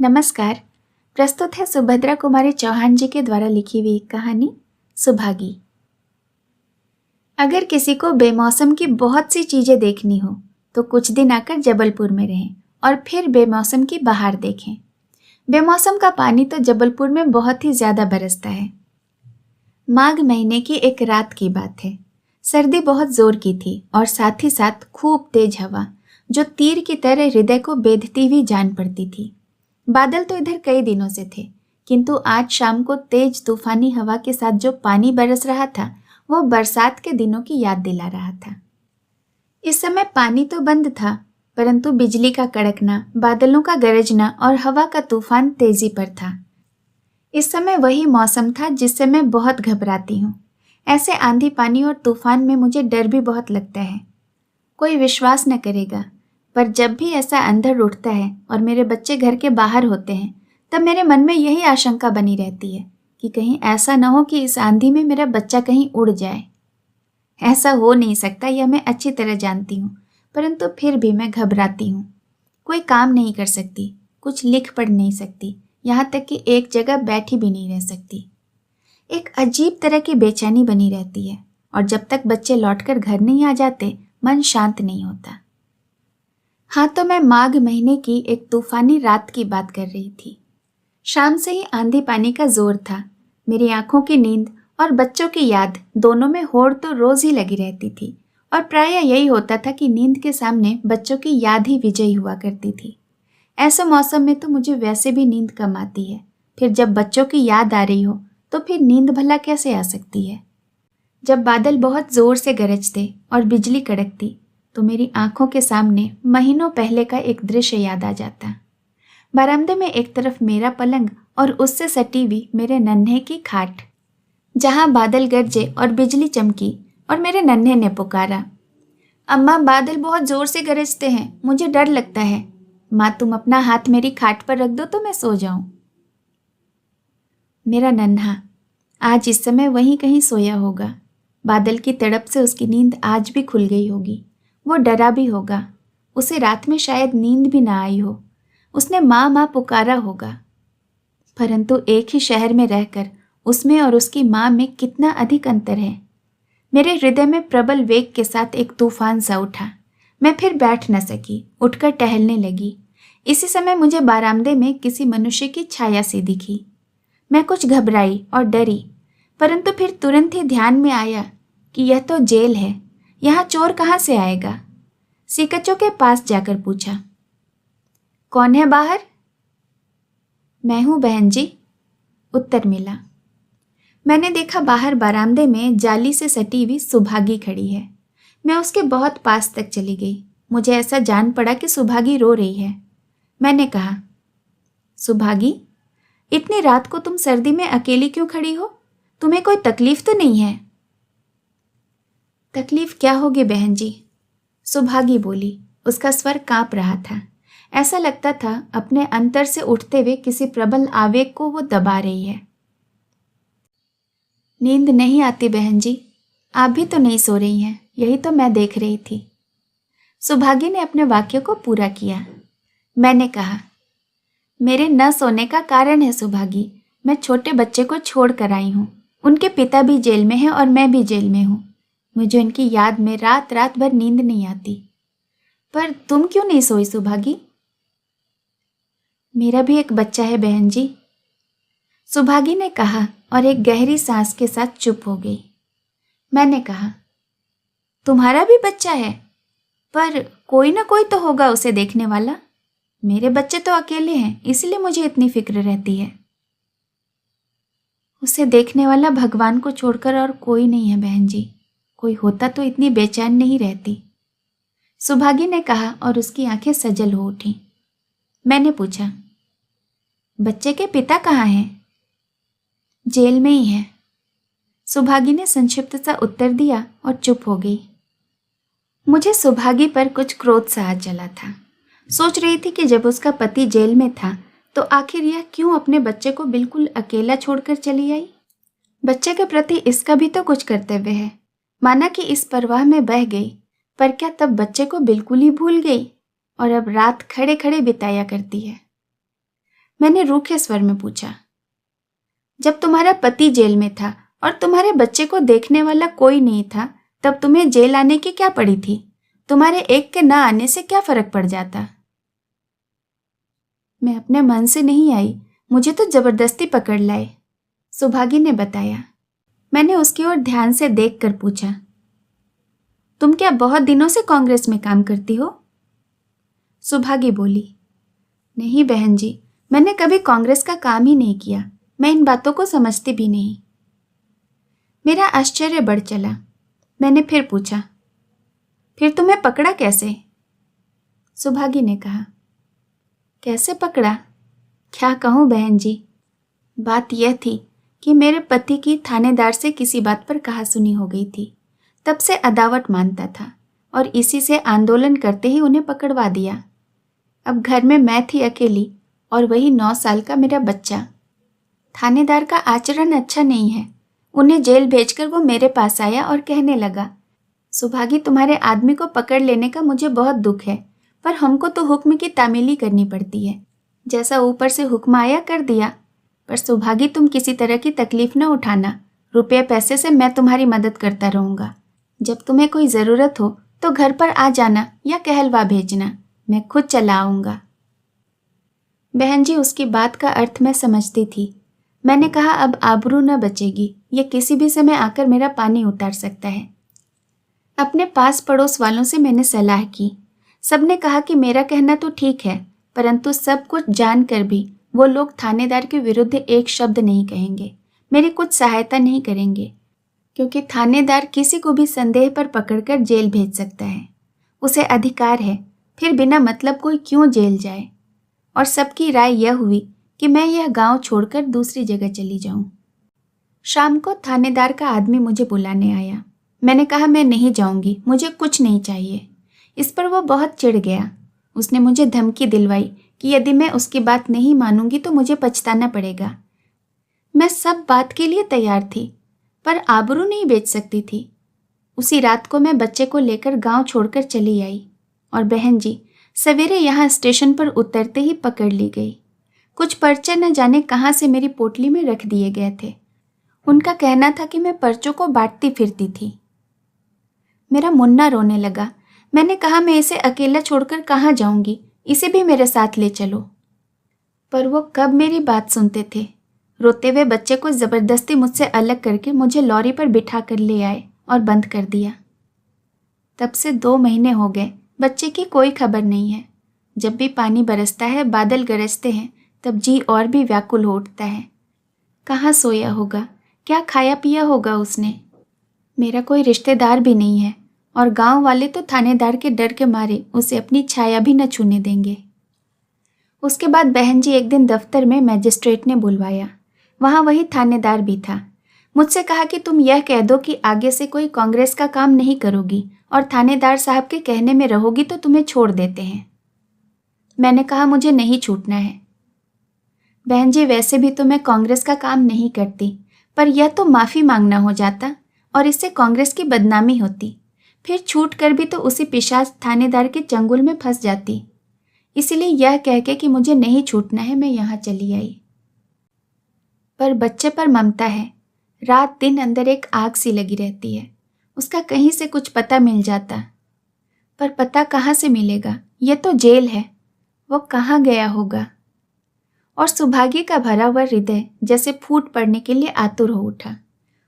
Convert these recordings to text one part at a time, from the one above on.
नमस्कार। प्रस्तुत है सुभद्रा कुमारी चौहान जी के द्वारा लिखी हुई कहानी सुभागी। अगर किसी को बेमौसम की बहुत सी चीजें देखनी हो तो कुछ दिन आकर जबलपुर में रहें और फिर बेमौसम की बहार देखें। बेमौसम का पानी तो जबलपुर में बहुत ही ज्यादा बरसता है। माघ महीने की एक रात की बात है। सर्दी बहुत जोर की थी और साथ ही साथ खूब तेज हवा जो तीर की तरह हृदय को बेधती हुई जान पड़ती थी। बादल तो इधर कई दिनों से थे, किंतु आज शाम को तेज तूफानी हवा के साथ जो पानी बरस रहा था वो बरसात के दिनों की याद दिला रहा था। इस समय पानी तो बंद था, परंतु बिजली का कड़कना, बादलों का गरजना और हवा का तूफान तेजी पर था। इस समय वही मौसम था जिससे मैं बहुत घबराती हूँ। ऐसे आंधी पानी और तूफान में मुझे डर भी बहुत लगता है। कोई विश्वास न करेगा, पर जब भी ऐसा अंधड़ उठता है और मेरे बच्चे घर के बाहर होते हैं तब मेरे मन में यही आशंका बनी रहती है कि कहीं ऐसा न हो कि इस आंधी में मेरा बच्चा कहीं उड़ जाए। ऐसा हो नहीं सकता, यह मैं अच्छी तरह जानती हूँ, परंतु फिर भी मैं घबराती हूँ। कोई काम नहीं कर सकती, कुछ लिख पढ़ नहीं सकती, यहाँ तक कि एक जगह बैठी भी नहीं रह सकती। एक अजीब तरह की बेचैनी बनी रहती है और जब तक बच्चे लौटकर घर नहीं आ जाते मन शांत नहीं होता। हाँ, तो मैं माघ महीने की एक तूफानी रात की बात कर रही थी। शाम से ही आंधी पानी का जोर था। मेरी आंखों की नींद और बच्चों की याद दोनों में होड़ तो रोज ही लगी रहती थी और प्रायः यही होता था कि नींद के सामने बच्चों की याद ही विजयी हुआ करती थी। ऐसे मौसम में तो मुझे वैसे भी नींद कम आती है, फिर जब बच्चों की याद आ रही हो तो फिर नींद भला कैसे आ सकती है। जब बादल बहुत जोर से गरजते और बिजली कड़कती तो मेरी आंखों के सामने महीनों पहले का एक दृश्य याद आ जाता। बरामदे में एक तरफ मेरा पलंग और उससे सटी हुई मेरे नन्हे की खाट, जहां बादल गरजे और बिजली चमकी और मेरे नन्हे ने पुकारा, अम्मा बादल बहुत जोर से गरजते हैं, मुझे डर लगता है। माँ तुम अपना हाथ मेरी खाट पर रख दो तो मैं सो जाऊं। मेरा नन्हा आज इस समय वहीं कहीं सोया होगा। बादल की तड़प से उसकी नींद आज भी खुल गई होगी। वो डरा भी होगा, उसे रात में शायद नींद भी ना आई हो। उसने माँ माँ पुकारा होगा, परंतु एक ही शहर में रहकर उसमें और उसकी माँ में कितना अधिक अंतर है। मेरे हृदय में प्रबल वेग के साथ एक तूफान सा उठा। मैं फिर बैठ न सकी, उठकर टहलने लगी। इसी समय मुझे बारामदे में किसी मनुष्य की छाया सी दिखी। मैं कुछ घबराई और डरी, परंतु फिर तुरंत ही ध्यान में आया कि यह तो जेल है, यहाँ चोर कहाँ से आएगा। सिकचों के पास जाकर पूछा, कौन है बाहर? मैं हूँ बहन जी, उत्तर मिला। मैंने देखा बाहर बरामदे में जाली से सटी हुई सुभागी खड़ी है। मैं उसके बहुत पास तक चली गई। मुझे ऐसा जान पड़ा कि सुभागी रो रही है। मैंने कहा, सुभागी, इतनी रात को तुम सर्दी में अकेली क्यों खड़ी हो? तुम्हें कोई तकलीफ तो नहीं है? तकलीफ क्या होगी बहन जी, सुभागी बोली। उसका स्वर कांप रहा था। ऐसा लगता था अपने अंतर से उठते हुए किसी प्रबल आवेग को वो दबा रही है। नींद नहीं आती बहन जी, आप भी तो नहीं सो रही हैं, यही तो मैं देख रही थी। सुभागी ने अपने वाक्य को पूरा किया। मैंने कहा, मेरे न सोने का कारण है सुभागी, मैं छोटे बच्चे को छोड़ कर आई हूँ। उनके पिता भी जेल में हैं और मैं भी जेल में हूँ। मुझे उनकी याद में रात रात भर नींद नहीं आती। पर तुम क्यों नहीं सोई सुभागी? मेरा भी एक बच्चा है बहन जी, सुभागी ने कहा और एक गहरी सांस के साथ चुप हो गई। मैंने कहा, तुम्हारा भी बच्चा है? पर कोई ना कोई तो होगा उसे देखने वाला। मेरे बच्चे तो अकेले हैं, इसलिए मुझे इतनी फिक्र रहती है। उसे देखने वाला भगवान को छोड़कर और कोई नहीं है बहन जी। कोई होता तो इतनी बेचैन नहीं रहती, सुभागी ने कहा और उसकी आंखें सजल हो उठी। मैंने पूछा, बच्चे के पिता कहाँ हैं? जेल में ही है, सुभागी ने संक्षिप्त सा उत्तर दिया और चुप हो गई। मुझे सुभागी पर कुछ क्रोध सा आ चला था। सोच रही थी कि जब उसका पति जेल में था तो आखिर यह क्यों अपने बच्चे को बिल्कुल अकेला छोड़कर चली आई। बच्चे के प्रति इसका भी तो कुछ कर्तव्य है। माना कि इस परवाह में बह गई, पर क्या तब बच्चे को बिल्कुल ही भूल गई और अब रात खड़े खड़े बिताया करती है। मैंने रूखे स्वर में पूछा। जब तुम्हारा पति जेल में था और तुम्हारे बच्चे को देखने वाला कोई नहीं था, तब तुम्हें जेल आने की क्या पड़ी थी? तुम्हारे एक के ना आने से क्या फर्क पड़ जाता? मैं अपने मन से नहीं आई, मुझे तो जबरदस्ती पकड़ लाए, सुभागी ने बताया। मैंने उसकी ओर ध्यान से देखकर पूछा, तुम क्या बहुत दिनों से कांग्रेस में काम करती हो? सुभागी बोली, नहीं बहन जी, मैंने कभी कांग्रेस का काम ही नहीं किया, मैं इन बातों को समझती भी नहीं। मेरा आश्चर्य बढ़ चला। मैंने फिर पूछा, फिर तुम्हें पकड़ा कैसे? सुभागी ने कहा, कैसे पकड़ा? क्या कहूँ बहन जी, बात यह थी कि मेरे पति की थानेदार से किसी बात पर कहासुनी हो गई थी। तब से अदावत मानता था और इसी से आंदोलन करते ही उन्हें पकड़वा दिया। अब घर में मैं थी अकेली और वही 9 साल का मेरा बच्चा। थानेदार का आचरण अच्छा नहीं है। उन्हें जेल भेजकर वो मेरे पास आया और कहने लगा, सुभागी, तुम्हारे आदमी को पकड़ लेने का मुझे बहुत दुख है, पर हमको तो हुक्म की तामीली करनी पड़ती है। जैसा ऊपर से हुक्म आया कर दिया। पर सुभागी, तुम किसी तरह की तकलीफ न उठाना, रुपये पैसे से मैं तुम्हारी मदद करता रहूँगा। जब तुम्हें कोई ज़रूरत हो तो घर पर आ जाना या कहलवा भेजना, मैं खुद चला आऊँगा। बहन जी, उसकी बात का अर्थ मैं समझती थी। मैंने कहा, अब आबरू न बचेगी, ये किसी भी समय आकर मेरा पानी उतार सकता है। अपने पास पड़ोस वालों से मैंने सलाह की। सबने कहा कि मेरा कहना तो ठीक है, परंतु सब कुछ जानकर भी वो लोग थानेदार के विरुद्ध एक शब्द नहीं कहेंगे, मेरी कुछ सहायता नहीं करेंगे, क्योंकि थानेदार किसी को भी संदेह पर पकड़कर जेल भेज सकता है। उसे अधिकार है, फिर बिना मतलब कोई क्यों जेल जाए। और सबकी राय यह हुई कि मैं यह गांव छोड़कर दूसरी जगह चली जाऊं। शाम को थानेदार का आदमी मुझे बुलाने आया। मैंने कहा, मैं नहीं जाऊंगी, मुझे कुछ नहीं चाहिए। इस पर वो बहुत चिढ़ गया। उसने मुझे धमकी दिलवाई कि यदि मैं उसकी बात नहीं मानूंगी तो मुझे पछताना पड़ेगा। मैं सब बात के लिए तैयार थी, पर आबरू नहीं बेच सकती थी। उसी रात को मैं बच्चे को लेकर गांव छोड़कर चली आई और बहन जी, सवेरे यहाँ स्टेशन पर उतरते ही पकड़ ली गई। कुछ पर्चे न जाने कहाँ से मेरी पोटली में रख दिए गए थे। उनका कहना था कि मैं पर्चों को बांटती फिरती थी। मेरा मुन्ना रोने लगा। मैंने कहा, मैं इसे अकेला छोड़कर कहाँ जाऊंगी, इसे भी मेरे साथ ले चलो। पर वो कब मेरी बात सुनते थे। रोते हुए बच्चे को ज़बरदस्ती मुझसे अलग करके मुझे लॉरी पर बिठा कर ले आए और बंद कर दिया। तब से 2 महीने हो गए, बच्चे की कोई खबर नहीं है। जब भी पानी बरसता है, बादल गरजते हैं, तब जी और भी व्याकुल हो उठता है। कहाँ सोया होगा, क्या खाया पिया होगा उसने। मेरा कोई रिश्तेदार भी नहीं है और गांव वाले तो थानेदार के डर के मारे उसे अपनी छाया भी न छूने देंगे। उसके बाद बहन जी, एक दिन दफ्तर में मजिस्ट्रेट ने बुलवाया। वहाँ वही थानेदार भी था। मुझसे कहा कि तुम यह कह दो कि आगे से कोई कांग्रेस का काम नहीं करोगी और थानेदार साहब के कहने में रहोगी तो तुम्हें छोड़ देते हैं। मैंने कहा, मुझे नहीं छूटना है। बहन जी, वैसे भी तो मैं कांग्रेस का काम नहीं करती, पर यह तो माफ़ी मांगना हो जाता और इससे कांग्रेस की बदनामी होती। फिर छूट कर भी तो उसी पिशाच थानेदार के चंगुल में फंस जाती। इसलिए यह कह के कि मुझे नहीं छूटना है, मैं यहाँ चली आई। पर बच्चे पर ममता है। रात दिन अंदर एक आग सी लगी रहती है। उसका कहीं से कुछ पता मिल जाता, पर पता कहाँ से मिलेगा। यह तो जेल है, वो कहाँ गया होगा। और सुभागी का भरा हुआ हृदय जैसे फूट पड़ने के लिए आतुर हो उठा।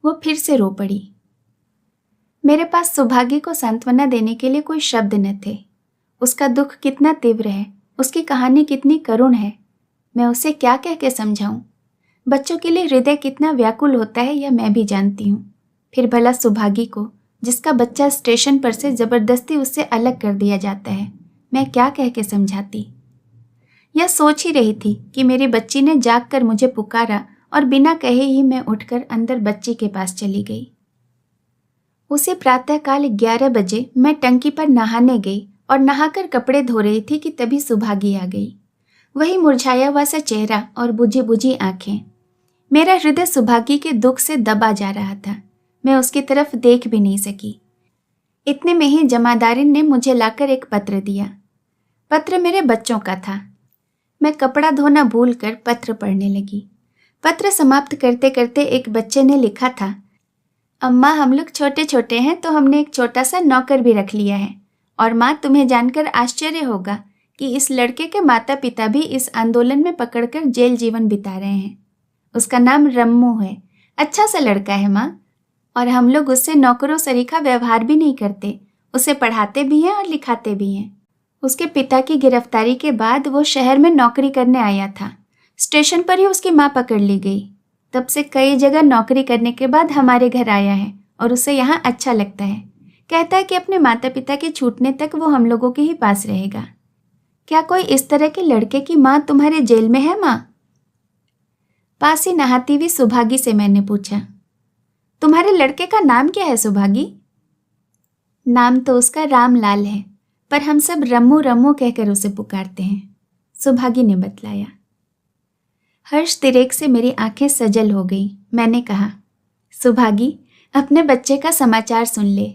वो फिर से रो पड़ी। मेरे पास सुभागी को सांत्वना देने के लिए कोई शब्द न थे। उसका दुख कितना तीव्र है, उसकी कहानी कितनी करुण है, मैं उसे क्या कह के समझाऊं। बच्चों के लिए हृदय कितना व्याकुल होता है यह मैं भी जानती हूँ। फिर भला सुभागी को, जिसका बच्चा स्टेशन पर से जबरदस्ती उससे अलग कर दिया जाता है, मैं क्या कह के समझाती। यह सोच ही रही थी कि मेरी बच्ची ने जाग कर मुझे पुकारा और बिना कहे ही मैं उठकर अंदर बच्ची के पास चली गई। उसी प्रातःकाल 11 बजे मैं टंकी पर नहाने गई और नहाकर कपड़े धो रही थी कि तभी सुभागी आ गई। वही मुरझाया हुआ सा चेहरा और बुझी बुझी आंखें। मेरा हृदय सुभागी के दुख से दबा जा रहा था। मैं उसकी तरफ देख भी नहीं सकी। इतने में ही जमादारिन ने मुझे लाकर एक पत्र दिया। पत्र मेरे बच्चों का था। मैं कपड़ा धोना भूलकर पत्र पढ़ने लगी। पत्र समाप्त करते करते एक बच्चे ने लिखा था, अम्मा हम लोग छोटे छोटे हैं तो हमने एक छोटा सा नौकर भी रख लिया है, और माँ तुम्हें जानकर आश्चर्य होगा कि इस लड़के के माता पिता भी इस आंदोलन में पकड़कर जेल जीवन बिता रहे हैं। उसका नाम रम्मू है। अच्छा सा लड़का है माँ, और हम लोग उससे नौकरों सरीखा व्यवहार भी नहीं करते, उसे पढ़ाते भी हैं और लिखाते भी हैं। उसके पिता की गिरफ्तारी के बाद वो शहर में नौकरी करने आया था। स्टेशन पर ही उसकी माँ पकड़ ली गई। तब से कई जगह नौकरी करने के बाद हमारे घर आया है और उसे यहाँ अच्छा लगता है। कहता है कि अपने माता पिता के छूटने तक वो हम लोगों के ही पास रहेगा। क्या कोई इस तरह के लड़के की माँ तुम्हारे जेल में है माँ? पास ही नहाती हुई सुभागी से मैंने पूछा, तुम्हारे लड़के का नाम क्या है सुभागी? नाम तो उसका रामलाल है, पर हम सब रम्मू रम्मू कहकर उसे पुकारते हैं, सुभागी ने बतलाया। हर्ष तिरेक से मेरी आंखें सजल हो गई। मैंने कहा, सुभागी अपने बच्चे का समाचार सुन ले,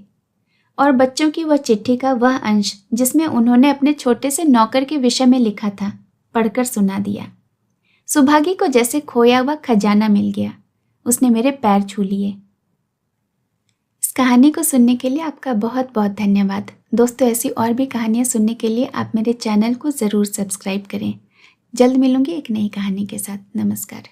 और बच्चों की वह चिट्ठी का वह अंश जिसमें उन्होंने अपने छोटे से नौकर के विषय में लिखा था पढ़कर सुना दिया। सुभागी को जैसे खोया हुआ खजाना मिल गया। उसने मेरे पैर छू लिए। इस कहानी को सुनने के लिए आपका बहुत बहुत धन्यवाद। दोस्तों, ऐसी और भी कहानियाँ सुनने के लिए आप मेरे चैनल को ज़रूर सब्सक्राइब करें। जल्द मिलूंगी एक नई कहानी के साथ। नमस्कार।